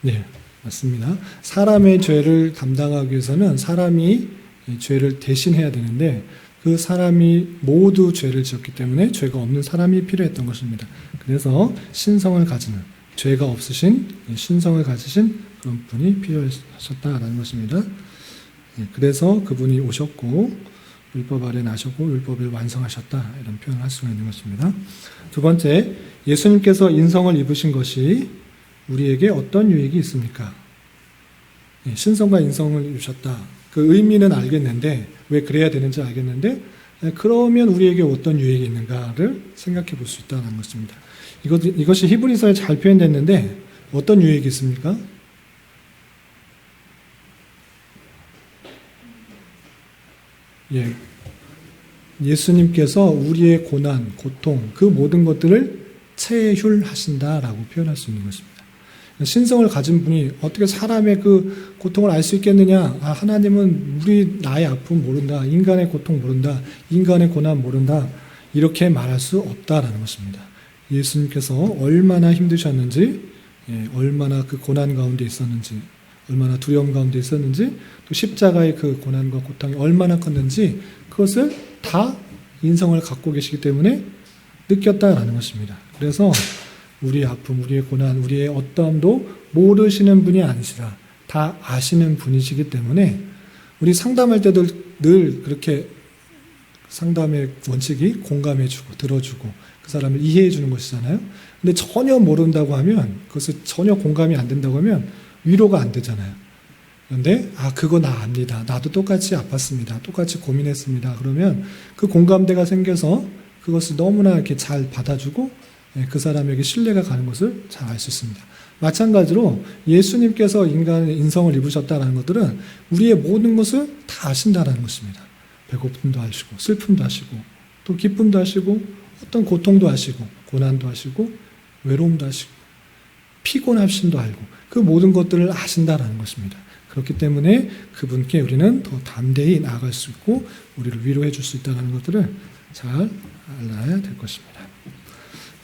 네, 맞습니다. 사람의 죄를 감당하기 위해서는 사람이 죄를 대신해야 되는데 그 사람이 모두 죄를 지었기 때문에 죄가 없는 사람이 필요했던 것입니다. 그래서 신성을 가지는 죄가 없으신 신성을 가지신 그런 분이 필요하셨다라는 것입니다. 그래서 그분이 오셨고 율법 아래 나셨고 율법을 완성하셨다 이런 표현을 할 수가 있는 것입니다. 두 번째, 예수님께서 인성을 입으신 것이 우리에게 어떤 유익이 있습니까? 신성과 인성을 입으셨다. 그 의미는 알겠는데 왜 그래야 되는지 알겠는데 그러면 우리에게 어떤 유익이 있는가를 생각해 볼 수 있다는 것입니다. 이것이 히브리서에 잘 표현됐는데 어떤 유익이 있습니까? 예수님께서 우리의 고난, 고통, 그 모든 것들을 체휼하신다라고 표현할 수 있는 것입니다. 신성을 가진 분이 어떻게 사람의 그 고통을 알 수 있겠느냐? 하나님은 나의 아픔 모른다. 인간의 고통 모른다. 인간의 고난 모른다. 이렇게 말할 수 없다라는 것입니다. 예수님께서 얼마나 힘드셨는지, 얼마나 그 고난 가운데 있었는지, 얼마나 두려움 가운데 있었는지, 또 십자가의 그 고난과 고통이 얼마나 컸는지 그것을 다 인성을 갖고 계시기 때문에 느꼈다라는 것입니다. 그래서 우리의 아픔, 우리의 고난, 우리의 어떠함도 모르시는 분이 아니시라. 다 아시는 분이시기 때문에 우리 상담할 때도 늘 그렇게 상담의 원칙이 공감해주고 들어주고 그 사람을 이해해주는 것이잖아요. 근데 전혀 모른다고 하면 그것을 전혀 공감이 안 된다고 하면 위로가 안 되잖아요. 그런데 그거 나 압니다. 나도 똑같이 아팠습니다. 똑같이 고민했습니다. 그러면 그 공감대가 생겨서 그것을 너무나 이렇게 잘 받아주고 그 사람에게 신뢰가 가는 것을 잘 알 수 있습니다. 마찬가지로 예수님께서 인간의 인성을 입으셨다는 것들은 우리의 모든 것을 다 아신다는 것입니다. 배고픔도 아시고 슬픔도 아시고 또 기쁨도 아시고 어떤 고통도 아시고 고난도 아시고 외로움도 아시고 피곤하심도 알고 그 모든 것들을 아신다는 것입니다. 그렇기 때문에 그분께 우리는 더 담대히 나아갈 수 있고 우리를 위로해 줄 수 있다는 것들을 잘 알아야 될 것입니다.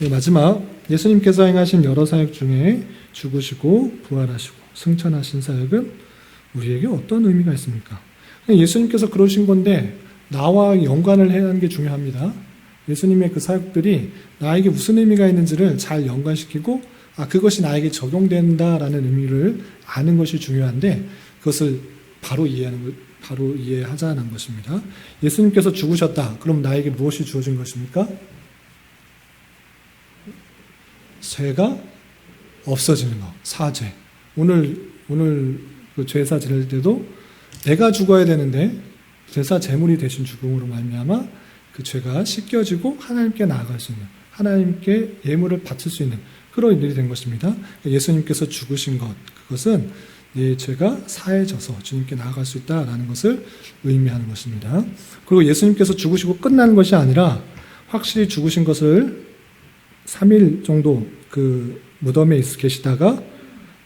마지막 예수님께서 행하신 여러 사역 중에 죽으시고 부활하시고 승천하신 사역은 우리에게 어떤 의미가 있습니까? 예수님께서 그러신 건데 나와 연관을 해야 하는 게 중요합니다. 예수님의 그 사역들이 나에게 무슨 의미가 있는지를 잘 연관시키고 그것이 나에게 적용된다라는 의미를 아는 것이 중요한데 그것을 바로 이해하자는 것입니다. 예수님께서 죽으셨다. 그럼 나에게 무엇이 주어진 것입니까? 죄가 없어지는 것, 사죄. 오늘 그 제사 지낼 때도 내가 죽어야 되는데 제사 제물이 대신 죽음으로 말미암아 그 죄가 씻겨지고 하나님께 나아갈 수 있는, 하나님께 예물을 바칠 수 있는 그런 일이 된 것입니다. 예수님께서 죽으신 것, 그것은 내 죄가 사해져서 주님께 나아갈 수 있다라는 것을 의미하는 것입니다. 그리고 예수님께서 죽으시고 끝나는 것이 아니라 확실히 죽으신 것을 3일 정도 그 무덤에 계시다가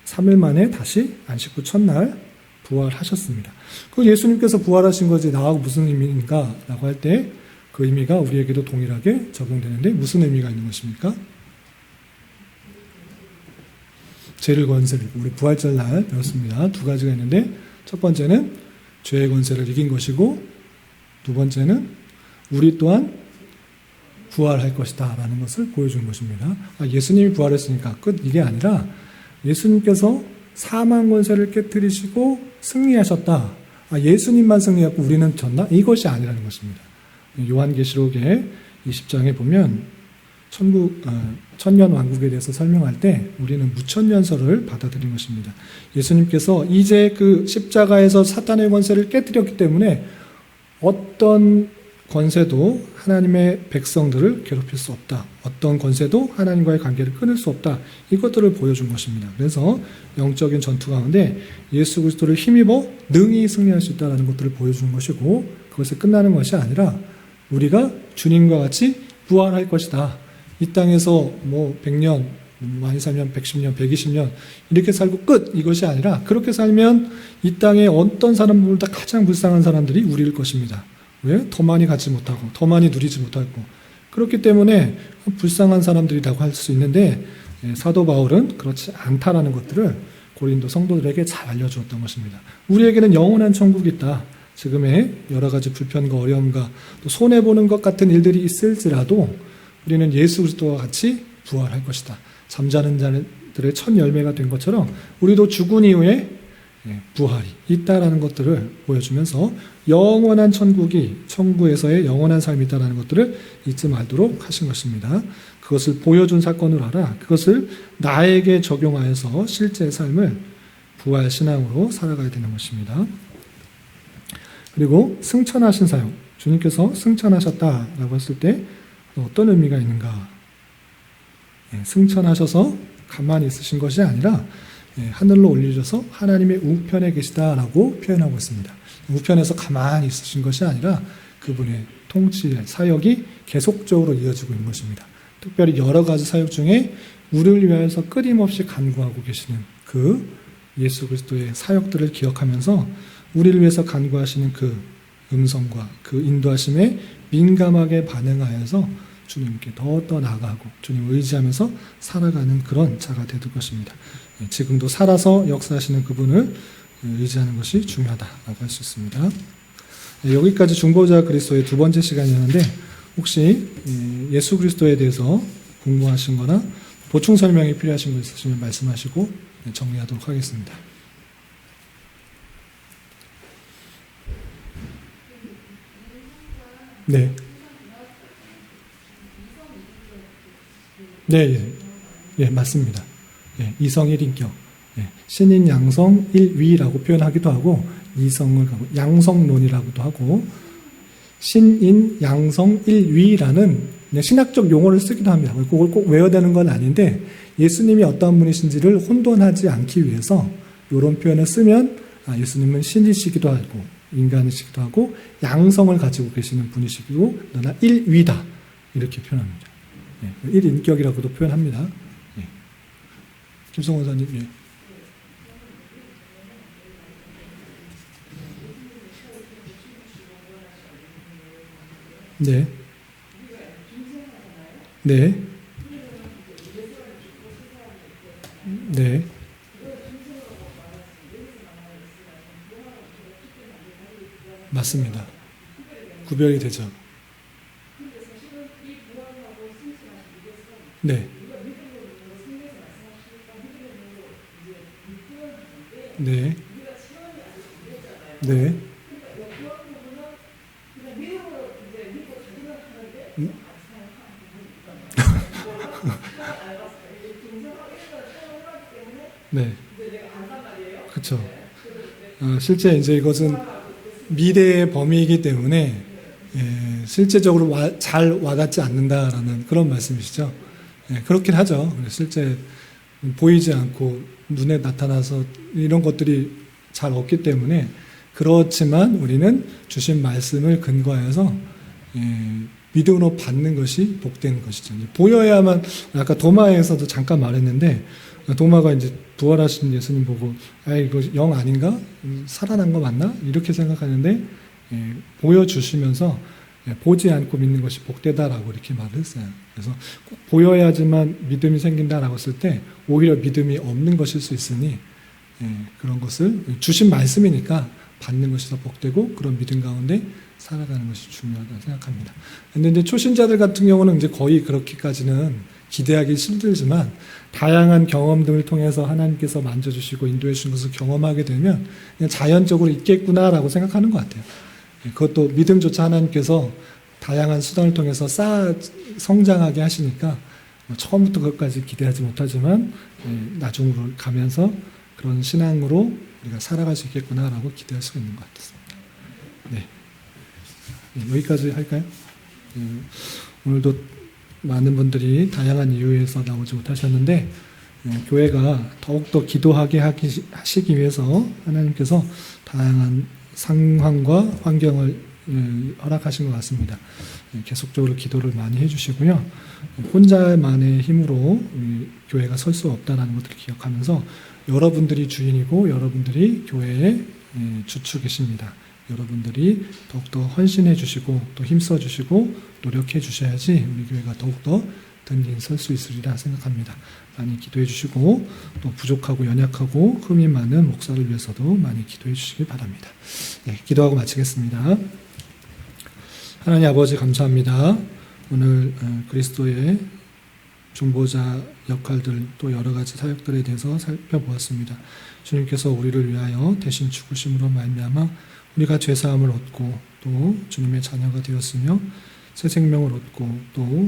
3일 만에 다시 안식 후 첫날 부활하셨습니다. 그 예수님께서 부활하신 것이 나하고 무슨 의미인가 라고 할 때 그 의미가 우리에게도 동일하게 적용되는데 무슨 의미가 있는 것입니까? 죄를 권세를 우리 부활절 날 배웠습니다. 두 가지가 있는데 첫 번째는 죄의 권세를 이긴 것이고 두 번째는 우리 또한 부활할 것이다 라는 것을 보여준 것입니다. 예수님이 부활했으니까 끝 이게 아니라 예수님께서 사망 권세를 깨뜨리시고 승리하셨다. 예수님만 승리했고 우리는 졌나? 이것이 아니라는 것입니다. 요한계시록의 20장에 보면 천년 왕국에 대해서 설명할 때 우리는 무천년설을 받아들인 것입니다. 예수님께서 이제 그 십자가에서 사탄의 권세를 깨뜨렸기 때문에 어떤 권세도 하나님의 백성들을 괴롭힐 수 없다. 어떤 권세도 하나님과의 관계를 끊을 수 없다. 이것들을 보여준 것입니다. 그래서 영적인 전투 가운데 예수 그리스도를 힘입어 능히 승리할 수 있다는 것들을 보여주는 것이고 그것에 끝나는 것이 아니라 우리가 주님과 같이 부활할 것이다. 이 땅에서 100년, 많이 살면 110년, 120년 이렇게 살고 끝! 이것이 아니라 그렇게 살면 이 땅에 어떤 사람들보다 가장 불쌍한 사람들이 우리일 것입니다. 왜? 더 많이 갖지 못하고 더 많이 누리지 못하고 그렇기 때문에 불쌍한 사람들이라고 할 수 있는데 사도 바울은 그렇지 않다라는 것들을 고린도 성도들에게 잘 알려주었던 것입니다. 우리에게는 영원한 천국이 있다. 지금의 여러 가지 불편과 어려움과 또 손해보는 것 같은 일들이 있을지라도 우리는 예수 그리스도와 같이 부활할 것이다. 잠자는 자들의 첫 열매가 된 것처럼 우리도 죽은 이후에 부활이 있다라는 것들을 보여주면서 영원한 천국에서의 영원한 삶이 있다라는 것들을 잊지 말도록 하신 것입니다. 그것을 보여준 사건으로 알아 그것을 나에게 적용하여서 실제 삶을 부활 신앙으로 살아가야 되는 것입니다. 그리고 승천하신 사역, 주님께서 승천하셨다라고 했을 때 어떤 의미가 있는가? 승천하셔서 가만히 있으신 것이 아니라 하늘로 올리셔서 하나님의 우편에 계시다라고 표현하고 있습니다. 우편에서 가만히 있으신 것이 아니라 그분의 통치, 사역이 계속적으로 이어지고 있는 것입니다. 특별히 여러 가지 사역 중에 우리를 위하여서 끊임없이 간구하고 계시는 그 예수 그리스도의 사역들을 기억하면서 우리를 위해서 간구하시는 그 음성과 그 인도하심에 민감하게 반응하여서 주님께 더 나아가고 주님을 의지하면서 살아가는 그런 자가 되는 것입니다. 지금도 살아서 역사하시는 그분을 의지하는 것이 중요하다라고 할 수 있습니다. 여기까지 중보자 그리스도의 두 번째 시간이었는데 혹시 예수 그리스도에 대해서 궁금하신 거나 보충 설명이 필요하신 거 있으시면 말씀하시고 정리하도록 하겠습니다. 네. 네, 맞습니다. 이성 1인격. 신인 양성 일위라고 표현하기도 하고 이성을 양성론이라고도 하고 신인 양성 일위라는 그냥 신학적 용어를 쓰기도 합니다. 그걸 꼭 외워야 되는 건 아닌데 예수님이 어떤 분이신지를 혼돈하지 않기 위해서 이런 표현을 쓰면 예수님은 신이시기도 하고 인간이시기도 하고 양성을 가지고 계시는 분이시고 그러나 일위다 이렇게 표현합니다. 일인격이라고도 표현합니다. 김성원 원사님. 네. 네. 네. 맞습니다. 구별이 되죠. 네. 네. 네. 네. 그렇죠. 실제 이제 이것은 미래의 범위이기 때문에 실제적으로 잘 와닿지 않는다라는 그런 말씀이시죠. 그렇긴 하죠. 실제 보이지 않고 눈에 나타나서 이런 것들이 잘 없기 때문에 그렇지만 우리는 주신 말씀을 근거해서 믿음으로 받는 것이 복된 것이죠. 보여야만 아까 도마에서도 잠깐 말했는데 도마가 이제 부활하신 예수님 보고 이거 영 아닌가? 살아난 거 맞나? 이렇게 생각하는데 보여주시면서 보지 않고 믿는 것이 복되다라고 이렇게 말을 했어요. 그래서 꼭 보여야지만 믿음이 생긴다라고 했을 때 오히려 믿음이 없는 것일 수 있으니 그런 것을 주신 말씀이니까 받는 것이 더 복되고 그런 믿음 가운데 살아가는 것이 중요하다고 생각합니다. 근데 이제 초신자들 같은 경우는 이제 거의 그렇게까지는 기대하기 힘들지만 다양한 경험들을 통해서 하나님께서 만져주시고 인도해 주신 것을 경험하게 되면 그냥 자연적으로 있겠구나라고 생각하는 것 같아요. 그것도 믿음조차 하나님께서 다양한 수단을 통해서 성장하게 하시니까 처음부터 그것까지 기대하지 못하지만 나중으로 가면서 그런 신앙으로 우리가 살아갈 수 있겠구나라고 기대할 수가 있는 것 같습니다. 네. 여기까지 할까요? 오늘도 많은 분들이 다양한 이유에서 나오지 못하셨는데 교회가 더욱더 기도하게 하시기 위해서 하나님께서 다양한 상황과 환경을 허락하신 것 같습니다. 계속적으로 기도를 많이 해주시고요. 혼자만의 힘으로 교회가 설 수 없다는 것들을 기억하면서 여러분들이 주인이고 여러분들이 교회의 주축이십니다. 여러분들이 더욱더 헌신해 주시고 또 힘써 주시고 노력해 주셔야지 우리 교회가 더욱더 든든히 설 수 있으리라 생각합니다. 많이 기도해 주시고 또 부족하고 연약하고 흠이 많은 목사를 위해서도 많이 기도해 주시기 바랍니다. 네, 기도하고 마치겠습니다. 하나님 아버지 감사합니다. 오늘 그리스도의 중보자 역할들 또 여러 가지 사역들에 대해서 살펴보았습니다. 주님께서 우리를 위하여 대신 죽으심으로 말미암아 우리가 죄사함을 얻고 또 주님의 자녀가 되었으며 새 생명을 얻고 또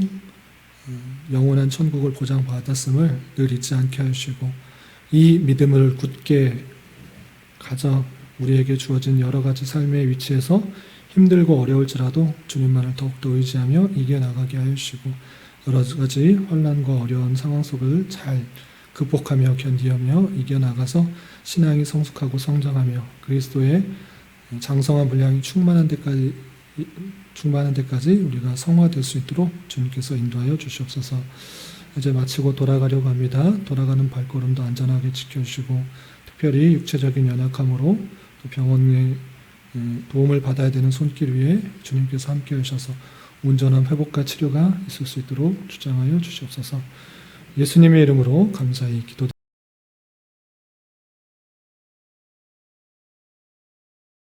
영원한 천국을 보장받았음을 늘 잊지 않게 하시고 이 믿음을 굳게 가져 우리에게 주어진 여러 가지 삶의 위치에서 힘들고 어려울지라도 주님만을 더욱더 의지하며 이겨나가게 하시고 여러 가지 혼란과 어려운 상황 속을 잘 극복하며 견디며 이겨나가서 신앙이 성숙하고 성장하며 그리스도의 장성한 분량이 충만한 데까지 우리가 성화될 수 있도록 주님께서 인도하여 주시옵소서. 이제 마치고 돌아가려고 합니다. 돌아가는 발걸음도 안전하게 지켜주시고 특별히 육체적인 연약함으로 또 병원에 도움을 받아야 되는 손길 위에 주님께서 함께 하셔서 온전한 회복과 치료가 있을 수 있도록 주장하여 주시옵소서. 예수님의 이름으로 감사히 기도드립니다.